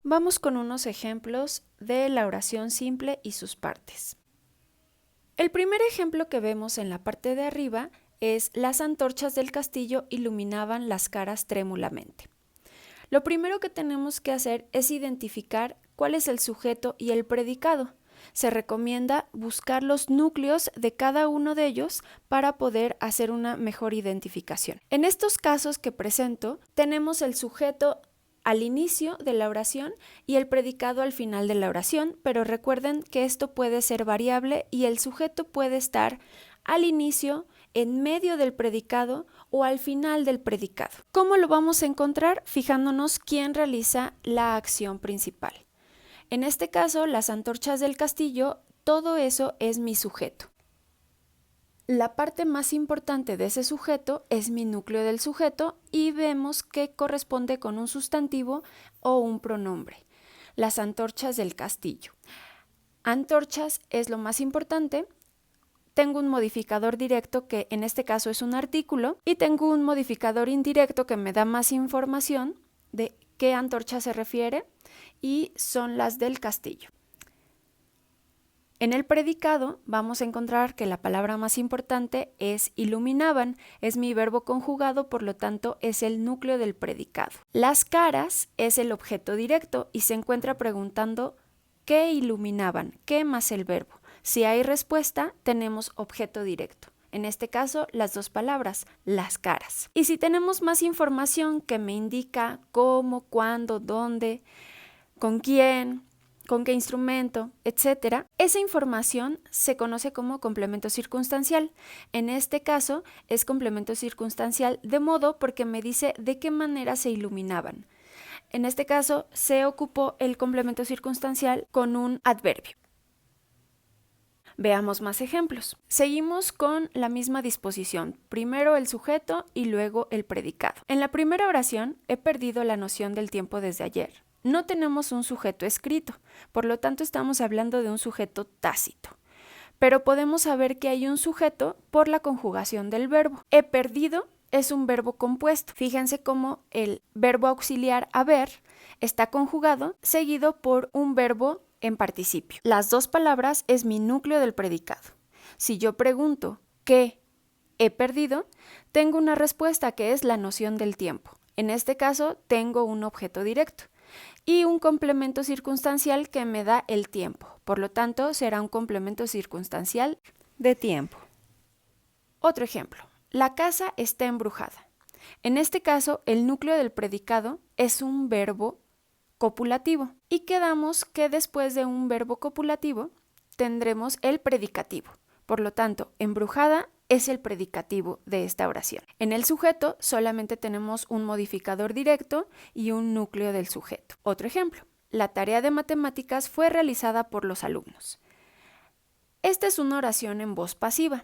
Vamos con unos ejemplos de la oración simple y sus partes. El primer ejemplo que vemos en la parte de arriba es: las antorchas del castillo iluminaban las caras trémulamente. Lo primero que tenemos que hacer es identificar cuál es el sujeto y el predicado. Se recomienda buscar los núcleos de cada uno de ellos para poder hacer una mejor identificación. En estos casos que presento, tenemos el sujeto al inicio de la oración y el predicado al final de la oración, pero recuerden que esto puede ser variable y el sujeto puede estar al inicio, en medio del predicado o al final del predicado. ¿Cómo lo vamos a encontrar? Fijándonos quién realiza la acción principal. En este caso, las antorchas del castillo, todo eso es mi sujeto. La parte más importante de ese sujeto es mi núcleo del sujeto y vemos que corresponde con un sustantivo o un pronombre. Las antorchas del castillo. Antorchas es lo más importante. Tengo un modificador directo que en este caso es un artículo y tengo un modificador indirecto que me da más información de qué antorcha se refiere y son las del castillo. En el predicado vamos a encontrar que la palabra más importante es iluminaban, es mi verbo conjugado, por lo tanto es el núcleo del predicado. Las caras es el objeto directo y se encuentra preguntando ¿qué iluminaban? ¿Qué más el verbo? Si hay respuesta, tenemos objeto directo. En este caso, las dos palabras, las caras. Y si tenemos más información que me indica cómo, cuándo, dónde, con quién, con qué instrumento, etc., esa información se conoce como complemento circunstancial. En este caso, es complemento circunstancial de modo porque me dice de qué manera se iluminaban. En este caso, se ocupó el complemento circunstancial con un adverbio. Veamos más ejemplos. Seguimos con la misma disposición, primero el sujeto y luego el predicado. En la primera oración he perdido la noción del tiempo desde ayer. No tenemos un sujeto escrito, por lo tanto estamos hablando de un sujeto tácito. Pero podemos saber que hay un sujeto por la conjugación del verbo. He perdido es un verbo compuesto. Fíjense cómo el verbo auxiliar haber está conjugado seguido por un verbo en participio. Las dos palabras es mi núcleo del predicado. Si yo pregunto ¿qué he perdido?, tengo una respuesta que es la noción del tiempo. En este caso tengo un objeto directo y un complemento circunstancial que me da el tiempo. Por lo tanto, será un complemento circunstancial de tiempo. Otro ejemplo. La casa está embrujada. En este caso, el núcleo del predicado es un verbo copulativo y quedamos que después de un verbo copulativo tendremos el predicativo. Por lo tanto, embrujada es el predicativo de esta oración. En el sujeto solamente tenemos un modificador directo y un núcleo del sujeto. Otro ejemplo. La tarea de matemáticas fue realizada por los alumnos. Esta es una oración en voz pasiva,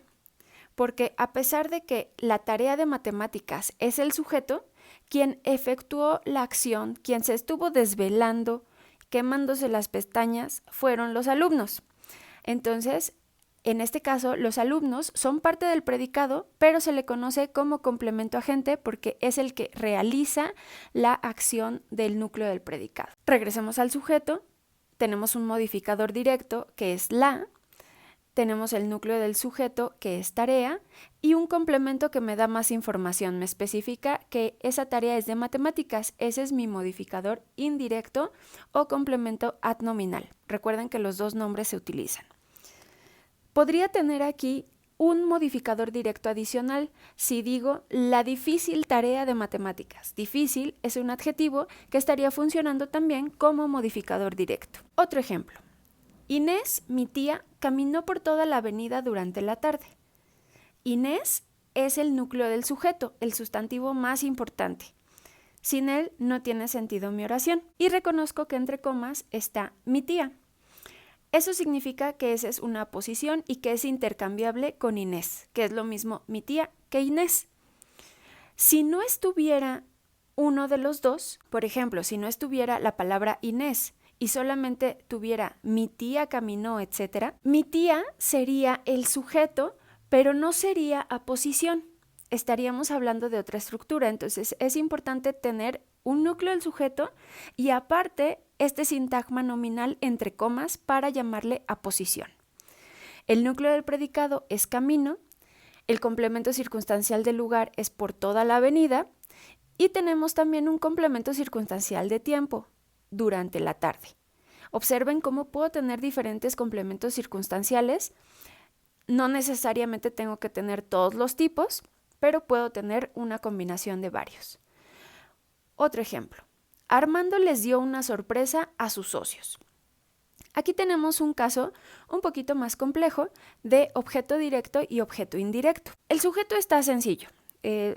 porque a pesar de que la tarea de matemáticas es el sujeto, quien efectuó la acción, quien se estuvo desvelando, quemándose las pestañas, fueron los alumnos. Entonces, en este caso, los alumnos son parte del predicado, pero se le conoce como complemento agente porque es el que realiza la acción del núcleo del predicado. Regresemos al sujeto. Tenemos un modificador directo que es la. Tenemos el núcleo del sujeto, que es tarea, y un complemento que me da más información. Me especifica que esa tarea es de matemáticas. Ese es mi modificador indirecto o complemento adnominal. Recuerden que los dos nombres se utilizan. Podría tener aquí un modificador directo adicional si digo la difícil tarea de matemáticas. Difícil es un adjetivo que estaría funcionando también como modificador directo. Otro ejemplo. Inés, mi tía, caminó por toda la avenida durante la tarde. Inés es el núcleo del sujeto, el sustantivo más importante. Sin él no tiene sentido mi oración. Y reconozco que entre comas está mi tía. Eso significa que esa es una posición y que es intercambiable con Inés, que es lo mismo mi tía que Inés. Si no estuviera uno de los dos, por ejemplo, si no estuviera la palabra Inés y solamente tuviera mi tía caminó, etc., mi tía sería el sujeto, pero no sería aposición. Estaríamos hablando de otra estructura, entonces es importante tener un núcleo del sujeto y aparte este sintagma nominal entre comas para llamarle aposición. El núcleo del predicado es camino, el complemento circunstancial del lugar es por toda la avenida y tenemos también un complemento circunstancial de tiempo, durante la tarde. Observen cómo puedo tener diferentes complementos circunstanciales. No necesariamente tengo que tener todos los tipos, pero puedo tener una combinación de varios. Otro ejemplo. Armando les dio una sorpresa a sus socios. Aquí tenemos un caso un poquito más complejo de objeto directo y objeto indirecto. El sujeto está sencillo.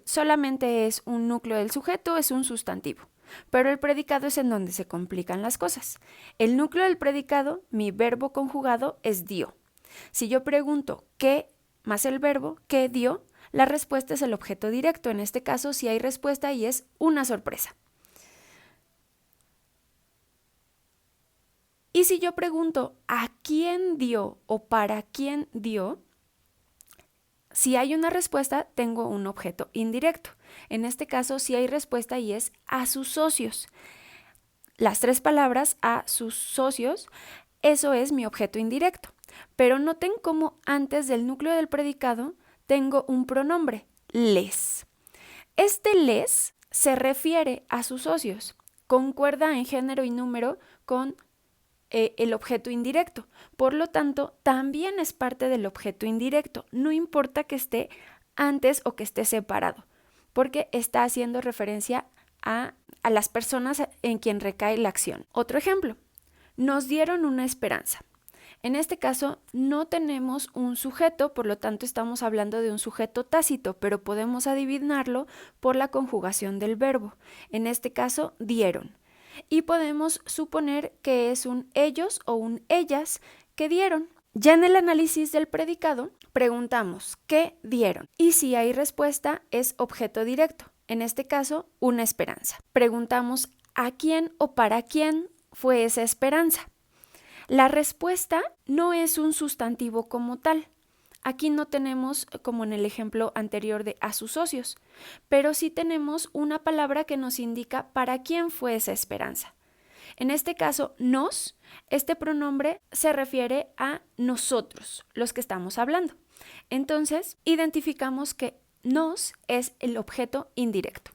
Solamente es un núcleo del sujeto, es un sustantivo. Pero el predicado es en donde se complican las cosas. El núcleo del predicado, mi verbo conjugado, es dio. Si yo pregunto ¿qué? Más el verbo, ¿qué dio? La respuesta es el objeto directo. En este caso, sí hay respuesta y es una sorpresa. Y si yo pregunto ¿a quién dio o para quién dio? Si hay una respuesta, tengo un objeto indirecto. En este caso, sí hay respuesta y es a sus socios. Las tres palabras a sus socios, eso es mi objeto indirecto. Pero noten cómo antes del núcleo del predicado tengo un pronombre, les. Este les se refiere a sus socios. Concuerda en género y número con el objeto indirecto. Por lo tanto, también es parte del objeto indirecto. No importa que esté antes o que esté separado, porque está haciendo referencia a las personas en quien recae la acción. Otro ejemplo, nos dieron una esperanza. En este caso, no tenemos un sujeto, por lo tanto estamos hablando de un sujeto tácito, pero podemos adivinarlo por la conjugación del verbo. En este caso, dieron. Y podemos suponer que es un ellos o un ellas que dieron. Ya en el análisis del predicado, preguntamos ¿qué dieron? Y si hay respuesta, es objeto directo. En este caso, una esperanza. Preguntamos ¿a quién o para quién fue esa esperanza? La respuesta no es un sustantivo como tal. Aquí no tenemos, como en el ejemplo anterior de a sus socios, pero sí tenemos una palabra que nos indica para quién fue esa esperanza. En este caso, nos, este pronombre se refiere a nosotros, los que estamos hablando. Entonces, identificamos que nos es el objeto indirecto.